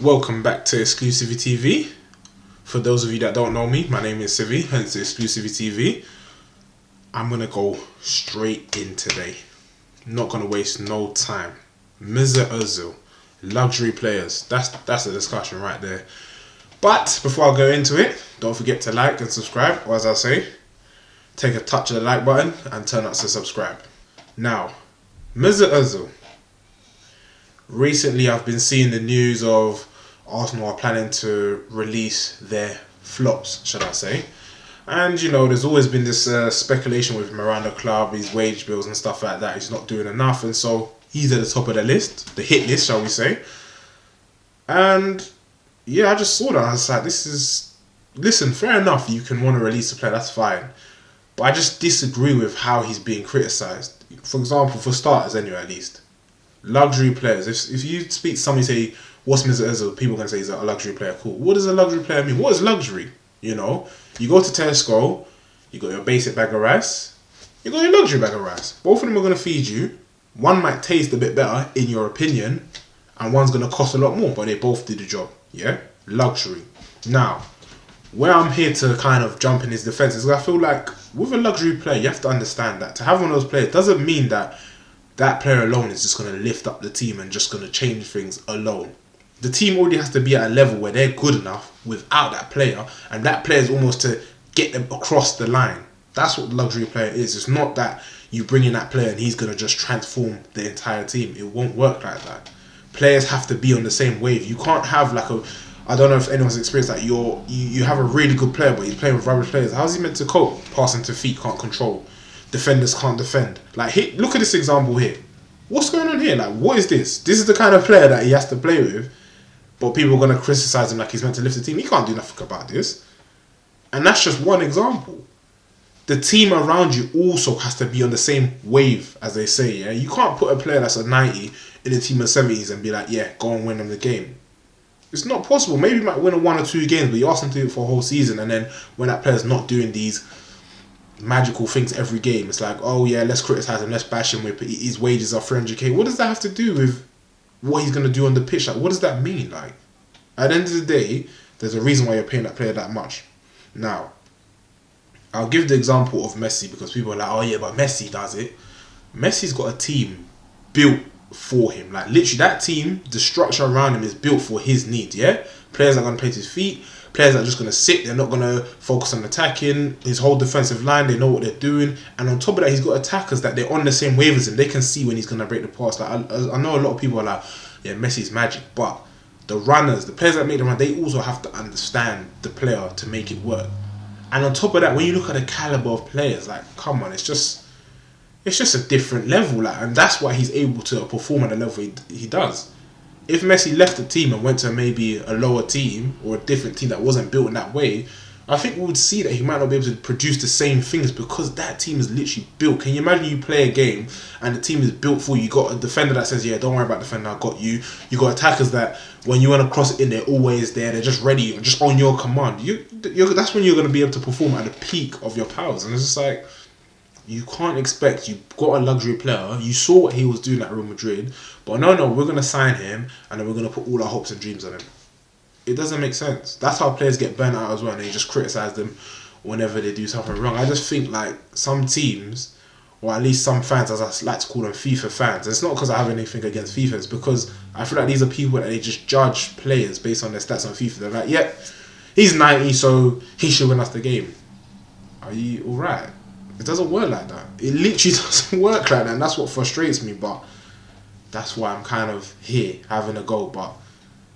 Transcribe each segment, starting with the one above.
Welcome back to Sivi.B. For those of you that don't know me, my name is Sivi, hence Sivi.B. I'm going to go straight in today. Not going to waste no time. Mr. Ozil, luxury players. That's a discussion right there. But before I go into it, don't forget to like and subscribe. Or as I say, take a touch of the like button and turn up to subscribe. Now, Mr. Ozil. Recently, I've been seeing the news of Arsenal are planning to release their flops, should I say. And, you know, there's always been this speculation with him around the club, his wage bills and stuff like that. He's not doing enough. And so he's at the top of the list, the hit list, shall we say. And, yeah, I just saw that. I was like, listen, fair enough. You can want to release a player, that's fine. But I just disagree with how he's being criticised. For example, for starters anyway, at least. Luxury players. If you speak to somebody say, what's Mr. Ozil? People are going to say he's a luxury player. Cool. What does a luxury player mean? What is luxury? You know, you go to Tesco, you got your basic bag of rice, you got your luxury bag of rice. Both of them are going to feed you. One might taste a bit better, in your opinion, and one's going to cost a lot more, but they both do the job. Yeah? Luxury. Now, where I'm here to kind of jump in his defense is I feel like with a luxury player, you have to understand that to have one of those players doesn't mean that that player alone is just going to lift up the team and just going to change things alone. The team already has to be at a level where they're good enough without that player, and that player is almost to get them across the line. That's what the luxury player is. It's not that you bring in that player and he's going to just transform the entire team. It won't work like that. Players have to be on the same wave. You can't have like I don't know if anyone's experienced that. You have a really good player, but he's playing with rubbish players. How's he meant to cope? Passing to feet, can't control. Defenders can't defend. Like, look at this example here. What's going on here? Like, what is this? This is the kind of player that he has to play with, but people are going to criticize him like he's meant to lift the team. He can't do nothing about this. And that's just one example. The team around you also has to be on the same wave, as they say, yeah? You can't put a player that's a 90 in a team of 70s and be like, yeah, go and win them the game. It's not possible. Maybe you might win a 1 or 2 games, but you ask them to do it for a whole season, and then when that player's not doing these magical things every game, it's like, oh yeah, let's criticize him, let's bash him with his wages are 300k. What does that have to do with what he's going to do on the pitch? Like, what does that mean? Like, at the end of the day, there's a reason why you're paying that player that much. Now, I'll give the example of Messi because people are like, oh yeah, but Messi does it. Messi's got a team built for him. Like, literally, that team, the structure around him is built for his needs, yeah? Players are going to play to his feet. Players are just going to sit. They're not going to focus on attacking. His whole defensive line, they know what they're doing. And on top of that, he's got attackers that they're on the same wave as him. They can see when he's going to break the pass. Like, I know a lot of people are like, yeah, Messi's magic. But the runners, the players that make the run, they also have to understand the player to make it work. And on top of that, when you look at the caliber of players, like, come on, it's just a different level. Like, and that's why he's able to perform at the level he does. If Messi left the team and went to maybe a lower team or a different team that wasn't built in that way, I think we would see that he might not be able to produce the same things because that team is literally built. Can you imagine you play a game and the team is built for you? You got a defender that says, yeah, don't worry about defender, I got you. You got attackers that when you want to cross it in, they're always there. They're just ready, just on your command. That's when you're going to be able to perform at the peak of your powers. And it's just like, you can't expect, you've got a luxury player, you saw what he was doing at Real Madrid, but no, we're going to sign him and then we're going to put all our hopes and dreams on him. It doesn't make sense. That's how players get burnt out as well, and they just criticise them whenever they do something wrong. I just think like some teams, or at least some fans, as I like to call them, FIFA fans, and it's not because I have anything against FIFA, it's because I feel like these are people that they just judge players based on their stats on FIFA. They're like, yep, he's 90, so he should win us the game. Are you alright? It doesn't work like that. It literally doesn't work like that, and that's what frustrates me, but that's why I'm kind of here, having a go. But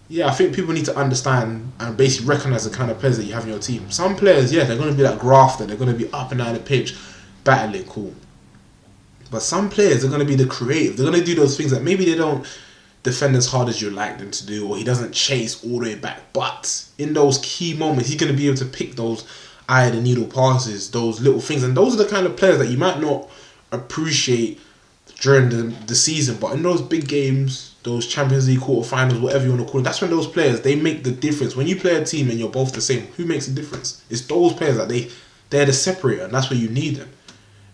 yeah, I think people need to understand and basically recognise the kind of players that you have in your team. Some players, yeah, they're going to be like grafter, they're going to be up and down the pitch, battling, cool. But some players are going to be the creative. They're going to do those things that maybe they don't defend as hard as you like them to do, or he doesn't chase all the way back. But in those key moments, he's going to be able to pick those eye of the needle passes, those little things. And those are the kind of players that you might not appreciate during the season, but in those big games, those Champions League quarterfinals, whatever you want to call it, that's when those players, they make the difference. When you play a team and you're both the same, who makes the difference? It's those players that they're the separator, and that's where you need them.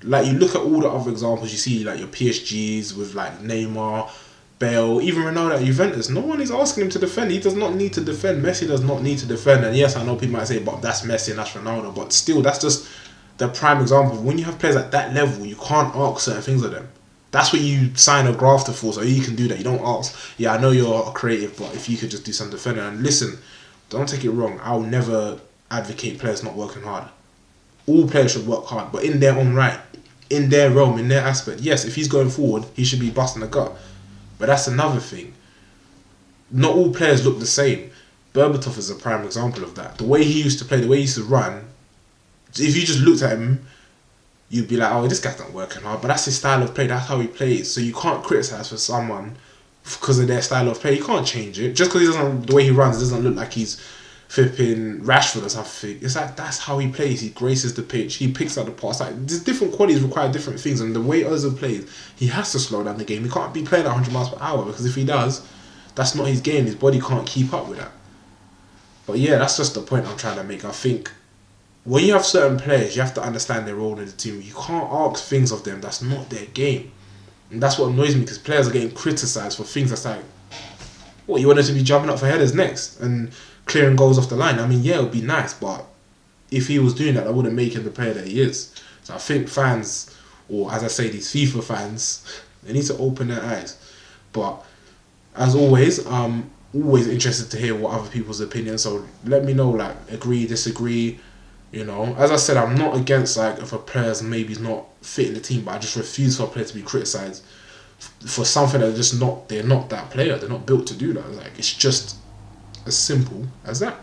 Like, you look at all the other examples, you see like your PSGs with like Neymar, Bale, even Ronaldo at Juventus. No one is asking him to defend. He does not need to defend. Messi does not need to defend. And yes, I know people might say, but that's Messi and that's Ronaldo. But still, that's just the prime example. When you have players at that level, you can't ask certain things of them. That's what you sign a grafter for, so you can do that. You don't ask, yeah, I know you're creative, but if you could just do some defending. And listen, don't take it wrong. I'll never advocate players not working hard. All players should work hard, but in their own right, in their realm, in their aspect. Yes, if he's going forward, he should be busting a gut. But that's another thing. Not all players look the same. Berbatov is a prime example of that. The way he used to play, the way he used to run, if you just looked at him, you'd be like, oh, this guy's not working hard. But that's his style of play. That's how he plays. So you can't criticize for someone because of their style of play. You can't change it. Just because he doesn't, the way he runs, it doesn't look like he's flipping Rashford or something. It's like, that's how he plays. He graces the pitch. He picks up the pass. Like, there's different qualities require different things. And the way Ozil plays, he has to slow down the game. He can't be playing at 100 miles per hour, because if he does, that's not his game. His body can't keep up with that. But yeah, that's just the point I'm trying to make. I think when you have certain players, you have to understand their role in the team. You can't ask things of them that's not their game. And that's what annoys me, because players are getting criticised for things that's like, what, you want them to be jumping up for headers next and clearing goals off the line? I mean, yeah, it would be nice, but if he was doing that, that wouldn't make him the player that he is. So I think fans, or as I say, these FIFA fans, they need to open their eyes. But as always, I'm always interested to hear what other people's opinions. So let me know, like, agree, disagree. You know, as I said, I'm not against, like, if a player's maybe not fit in the team, but I just refuse for a player to be criticised for something that they're not that player. They're not built to do that. Like, it's just as simple as that.